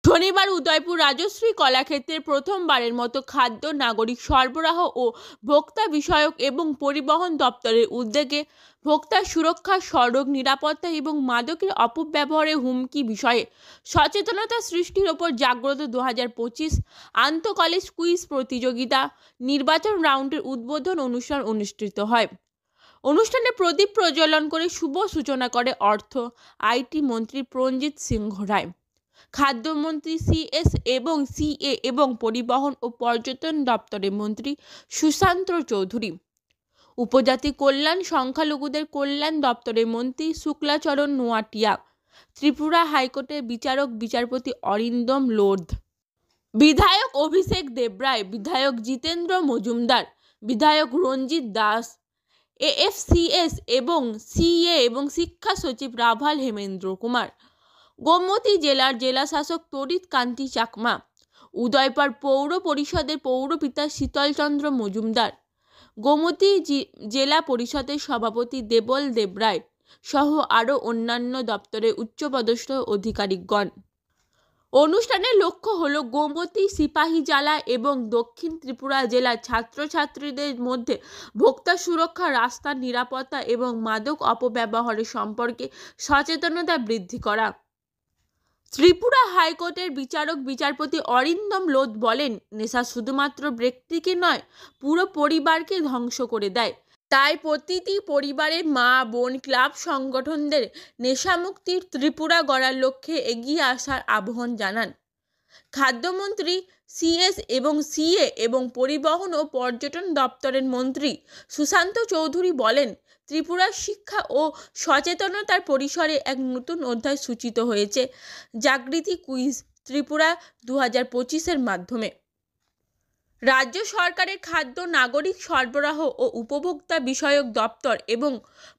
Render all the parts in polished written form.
শনিবার উদয়পুর রাজশ্রী কলাক্ষেত্রের প্রথমবারের মতো খাদ্য, নাগরিক সরবরাহ ও ভোক্তা বিষয়ক এবং পরিবহন দপ্তরের উদ্যোগে ভোক্তা সুরক্ষা, সড়ক নিরাপত্তা এবং মাদকের অপব্যবহারের হুমকি বিষয়ে সচেতনতা সৃষ্টির ওপর জাগ্রত 2025 আন্তঃকলেজ কুইজ প্রতিযোগিতা নির্বাচন রাউন্ডের উদ্বোধন অনুষ্ঠান অনুষ্ঠিত হয়। অনুষ্ঠানে প্রদীপ প্রজ্বলন করে শুভ সূচনা করে অর্থ আইটি মন্ত্রী প্রণজিৎ সিংহ রায়, খাদ্যমন্ত্রী সিএস এবং সিএ এবং পরিবহন ও পর্যটন দপ্তরের মন্ত্রী সুশান্ত চৌধুরী, উপজাতি কল্যাণ সংখ্যালঘুদের কল্যাণ দপ্তরের মন্ত্রী শুক্লাচরণ নোয়াটিয়া, ত্রিপুরা হাইকোর্টের বিচারপতি অরিন্দম লোধ, বিধায়ক অভিষেক দেবরায়, বিধায়ক জিতেন্দ্র মজুমদার, বিধায়ক রঞ্জিত দাস, এএফসিএস এবং সিএ এবং শিক্ষা সচিব রাভাল হেমেন্দ্র কুমার, গোমতী জেলার জেলাশাসক তড়িৎ কান্তি চাকমা, উদয়পুর পৌর পরিষদের পৌরপিতা শীতলচন্দ্র মজুমদার, গোমতী জেলা পরিষদের সভাপতি দেবল দেবরায় সহ আরও অন্যান্য দপ্তরের উচ্চপদস্থ আধিকারিকগণ। অনুষ্ঠানের লক্ষ্য হল গোমতী, সিপাহীজলা এবং দক্ষিণ ত্রিপুরা জেলার ছাত্রছাত্রীদের মধ্যে ভোক্তা সুরক্ষা, রাস্তার নিরাপত্তা এবং মাদক অপব্যবহারের সম্পর্কে সচেতনতা বৃদ্ধি করা। ত্রিপুরা হাইকোর্টের বিচারপতি অরিন্দম লোধ বলেন, নেশা শুধুমাত্র ব্যক্তিকে নয়, পুরো পরিবারকে ধ্বংস করে দেয়। তাই প্রতিটি পরিবারের মা, বোন, ক্লাব সংগঠনদের নেশামুক্তির ত্রিপুরা গড়ার লক্ষ্যে এগিয়ে আসার আহ্বান জানান। খাদ্যমন্ত্রী সিএস এবং সিএ এবং পরিবহন ও পর্যটন দপ্তরের মন্ত্রী সুশান্ত চৌধুরী বলেন, ত্রিপুরার শিক্ষা ও সচেতনতার পরিসরে এক নতুন অধ্যায় সূচিত হয়েছে জাগৃতি কুইজ ত্রিপুরা 2025-এর মাধ্যমে। রাজ্য সরকারের খাদ্য, নাগরিক সরবরাহ ও উপভোক্তা বিষয়ক দপ্তর এবং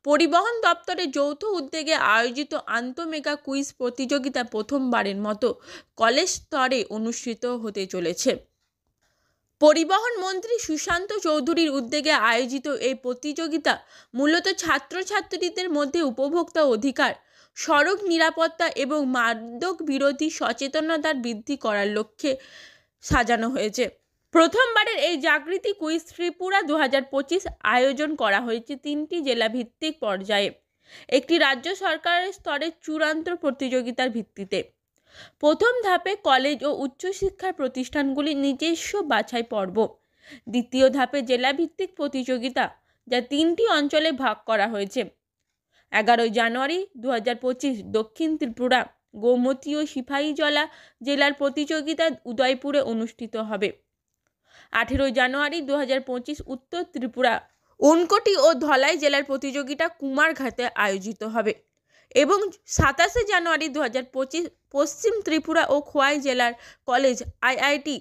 পরিবহন দপ্তরের যৌথ উদ্যোগে আয়োজিত আন্তঃমেগা কুইজ প্রতিযোগিতা প্রথমবারের মতো কলেজ স্তরে অনুষ্ঠিত হতে চলেছে। পরিবহন মন্ত্রী সুশান্ত চৌধুরীর উদ্যোগে আয়োজিত এই প্রতিযোগিতা মূলত ছাত্রছাত্রীদের মধ্যে উপভোক্তা অধিকার, সড়ক নিরাপত্তা এবং মাদক বিরোধী সচেতনতা বৃদ্ধি করার লক্ষ্যে সাজানো হয়েছে। প্রথমবারের এই জাগৃতি কুইজ ত্রিপুরা 2025 আয়োজন করা হয়েছে 3টি জেলাভিত্তিক পর্যায়ে, একটি রাজ্য সরকারের স্তরের চূড়ান্ত প্রতিযোগিতার ভিত্তিতে। প্রথম ধাপে কলেজ ও উচ্চশিক্ষার প্রতিষ্ঠানগুলির নিজস্ব বাছাই পর্ব, দ্বিতীয় ধাপে জেলাভিত্তিক প্রতিযোগিতা যা 3টি অঞ্চলে ভাগ করা হয়েছে। 11 জানুয়ারি 2025 দক্ষিণ ত্রিপুরা, গোমতী ও সিপাহীজলা জেলার প্রতিযোগিতা উদয়পুরে অনুষ্ঠিত হবে। 18 জানুয়ারি 2025 উত্তর ত্রিপুরা, ঊনকোটি ও ধলাই জেলার প্রতিযোগিতা কুমারঘাটে আয়োজিত হবে এবং 27 জানুয়ারি 2025 পশ্চিম ত্রিপুরা ও খোয়াই জেলার কলেজ, আইআইটি,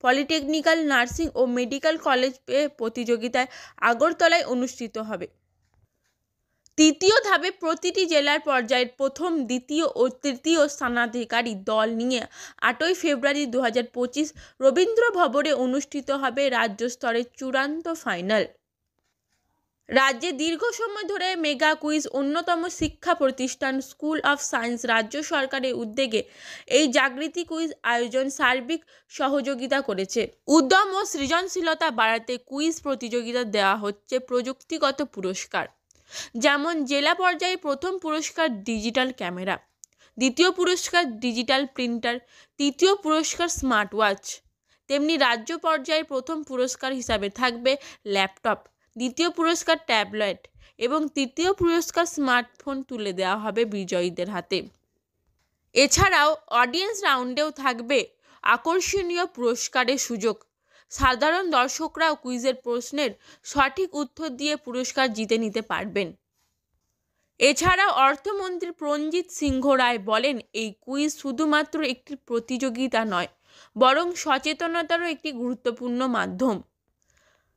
পলিটেকনিক্যাল, নার্সিং ও মেডিকেল কলেজ প্রতিযোগিতায় আগরতলায় অনুষ্ঠিত হবে। তৃতীয় ধাপে প্রতিটি জেলার পর্যায়ের প্রথম, দ্বিতীয় ও তৃতীয় স্থানাধিকারী দল নিয়ে 8 ফেব্রুয়ারি 2025 রবীন্দ্র ভবনে অনুষ্ঠিত হবে রাজ্য স্তরের চূড়ান্ত ফাইনাল। রাজ্যে দীর্ঘ সময় ধরে মেগা কুইজ অন্যতম শিক্ষা প্রতিষ্ঠান স্কুল অফ সায়েন্স রাজ্য সরকারের উদ্যোগে এই জাগৃতি কুইজ আয়োজন সার্বিক সহযোগিতা করেছে। উদ্যম ও সৃজনশীলতা বাড়াতে কুইজ প্রতিযোগিতা দেওয়া হচ্ছে প্রযুক্তিগত পুরস্কার, যেমন জেলা পর্যায়ে প্রথম পুরস্কার ডিজিটাল ক্যামেরা, দ্বিতীয় পুরস্কার ডিজিটাল প্রিন্টার, তৃতীয় পুরস্কার স্মার্ট ওয়াচ। তেমনি রাজ্য পর্যায়ে প্রথম পুরস্কার হিসাবে থাকবে ল্যাপটপ, দ্বিতীয় পুরস্কার ট্যাবলেট এবং তৃতীয় পুরস্কার স্মার্টফোন তুলে দেওয়া হবে বিজয়ীদের হাতে। এছাড়াও অডিয়েন্স রাউন্ডেও থাকবে আকর্ষণীয় পুরস্কারের সুযোগ। সাধারণ দর্শকরাও কুইজের প্রশ্নের সঠিক উত্তর দিয়ে পুরস্কার জিতে নিতে পারবেন। এছাড়াও অর্থমন্ত্রী প্রণজিৎ সিংহ রায় বলেন, এই কুইজ শুধুমাত্র একটি প্রতিযোগিতা নয়, বরং সচেতনতারও একটি গুরুত্বপূর্ণ মাধ্যম।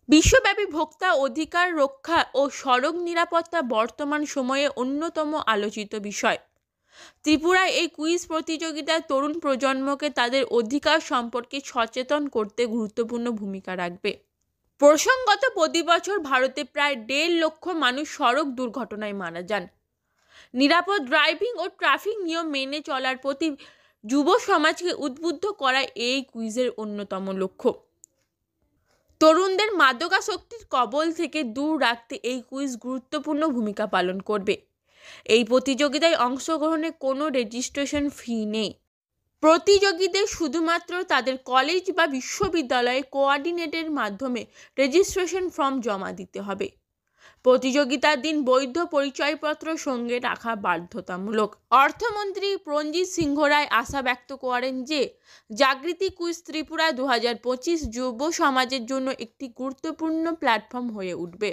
বিশ্বব্যাপী ভোক্তা অধিকার রক্ষা ও সড়ক নিরাপত্তা বর্তমান সময়ে অন্যতম আলোচিত বিষয়। ত্রিপুরায় এই কুইজ প্রতিযোগিতা তরুণ প্রজন্মকে তাদের অধিকার সম্পর্কে সচেতন করতে গুরুত্বপূর্ণ ভূমিকা রাখবে। প্রসঙ্গত, প্রতি বছর ভারতে প্রায় 1.5 লক্ষ মানুষ সড়ক দুর্ঘটনায় মারা যান। নিরাপদ ড্রাইভিং ও ট্রাফিক নিয়ম মেনে চলার প্রতি যুব সমাজকে উদ্বুদ্ধ করা এই কুইজের অন্যতম লক্ষ্য। তরুণদের মাদকাসক্তির কবল থেকে দূর রাখতে এই কুইজ গুরুত্বপূর্ণ ভূমিকা পালন করবে। এই প্রতিযোগিতায় অংশগ্রহণে কোনো রেজিস্ট্রেশন ফি নেই। প্রতিযোগীদের শুধুমাত্র তাদের কলেজ বা বিশ্ববিদ্যালয়ে কোঅর্ডিনেটের মাধ্যমে রেজিস্ট্রেশন ফর্ম জমা দিতে হবে। প্রতিযোগিতার দিন বৈধ পরিচয়পত্র সঙ্গে রাখা বাধ্যতামূলক। অর্থমন্ত্রী প্রণজিৎ সিংহ রায় আশা ব্যক্ত করেন যে জাগৃতি কুইজ ত্রিপুরা 2025 যুব সমাজের জন্য একটি গুরুত্বপূর্ণ প্ল্যাটফর্ম হয়ে উঠবে।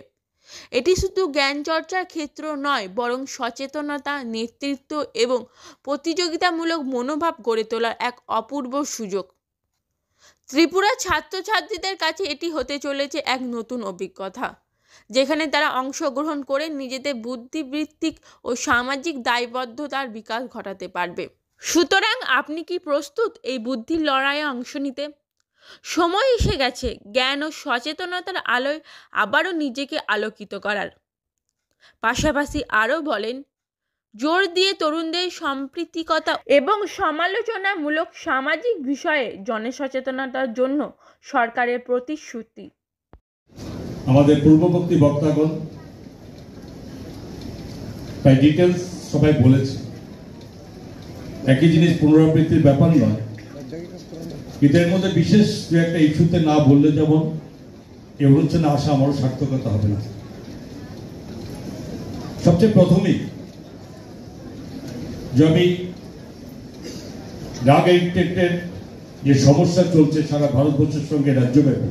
এটি শুধু জ্ঞান চর্চার ক্ষেত্র নয়, বরং সচেতনতা, নেতৃত্ব এবং প্রতিযোগিতামূলক মনোভাব গড়ে তোলার এক অপূর্ব সুযোগ। ত্রিপুরা ছাত্রছাত্রীদের কাছে এটি হতে চলেছে এক নতুন অভিজ্ঞতা, যেখানে তারা অংশগ্রহণ করে নিজেদের বুদ্ধিবৃত্তিক ও সামাজিক দায়বদ্ধতার বিকাশ ঘটাতে পারবে। সুতরাং আপনি কি প্রস্তুত এই বুদ্ধির লড়াইয়ে অংশ নিতে? সময় এসে গেছে জ্ঞান ও সচেতনতার আলোয় আবারও নিজেকে আলোকিত করার। পাশাপাশি আরও বলেন, জোর দিয়ে তরুণদের সম্পৃক্ততা এবং সমালোচনামূলক সামাজিক বিষয়ে জনসচেতনতার জন্য সরকারের প্রতিশ্রুতি। আমাদের পূর্ববর্তী বক্তাগণ প্রায় ডিটেলস সবাই বলেছে, একই জিনিস পুনরাবৃত্তির ব্যাপার নয়, কিন্তু এর মধ্যে বিশেষ দু একটা ইস্যুতে না বললে যেমন এই অনুষ্ঠানে আসা আমারও সার্থকতা হবে না। সবচেয়ে প্রথমেই যে আমি ড্রাগ এডিক্টেডের যে সমস্যা চলছে সারা ভারতবর্ষের সঙ্গে রাজ্যব্যাপী,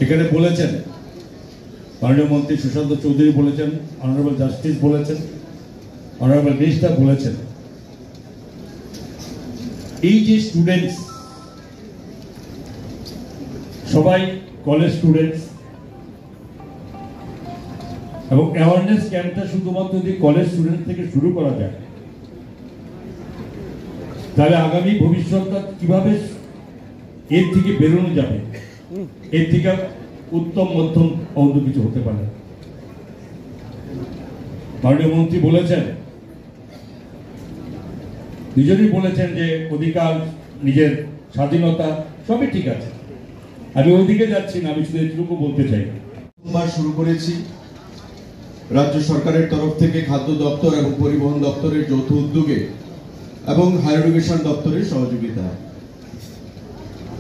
এখানে বলেছেন মাননীয় মন্ত্রী সুশান্ত চৌধুরী বলেছেন, অনারেবল জাস্টিস বলেছেন, অনারেবল মিনিস্টার বলেছেন, এই যে স্টুডেন্টস সবাই কলেজ স্টুডেন্টস এবং অ্যাওয়ারনেস ক্যাম্পটা শুধুমাত্র যদি কলেজ স্টুডেন্ট থেকে শুরু করা যায়, তাহলে আগামী ভবিষ্যৎটা কিভাবে এর থেকে বেরোনো যাবে, এর থেকে উত্তম মধ্যম অন্য কিছু হতে পারে। মাননীয় মন্ত্রী বলেছেন, দুজনই বলেছেন যে অধিকার, নিজের স্বাধীনতা সবই ঠিক আছে, আমি ওইদিকে যাচ্ছি না, আমি শুধু এটুকু বলতে চাই। প্রথমবার শুরু করেছি রাজ্য সরকারের তরফ থেকে খাদ্য দপ্তর এবং পরিবহন দপ্তরের যৌথ উদ্যোগে এবং হায়ার এডুকেশন দপ্তরের সহযোগিতায়।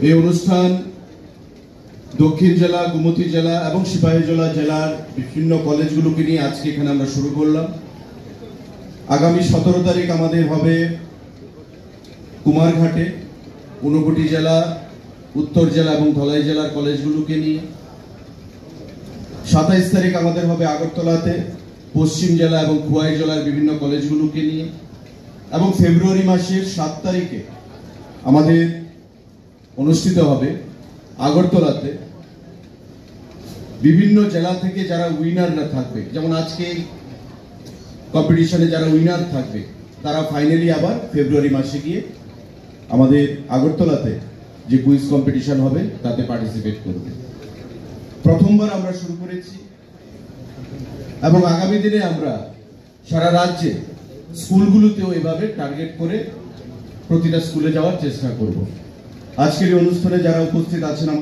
এই অনুষ্ঠান দক্ষিণ জেলা, গোমতী জেলা এবং সিপাহীজলা জেলার বিভিন্ন কলেজগুলোকে নিয়ে আজকে এখানে আমরা শুরু করলাম। আগামী 17 তারিখ আমাদের হবে কুমারঘাটে, ঊনকোটি জেলা, উত্তর জেলা এবং ধলাই জেলার কলেজগুলোকে নিয়ে। 27 তারিখ আমাদের হবে আগরতলাতে, পশ্চিম জেলা এবং খোয়াই জেলার বিভিন্ন কলেজগুলোকে নিয়ে। এবং ফেব্রুয়ারি মাসের 7 তারিখে আমাদের অনুষ্ঠিত হবে আগরতলাতে বিভিন্ন জেলা থেকে যারা উইনাররা থাকবে, যেমন আজকে কম্পিটিশনে যারা উইনার থাকবে তারা ফাইনালি আবার ফেব্রুয়ারি মাসে গিয়ে আমাদের আগরতলাতে যে কুইজ কম্পিটিশন হবে তাতে পার্টিসিপেট করবে। প্রথমবার আমরা শুরু করেছি এবং আগামী দিনে আমরা সারা রাজ্যে স্কুলগুলোতেও এভাবে টার্গেট করে প্রতিটা স্কুলে যাওয়ার চেষ্টা করব। আজকের এই অনুষ্ঠানে যারা উপস্থিত আছেন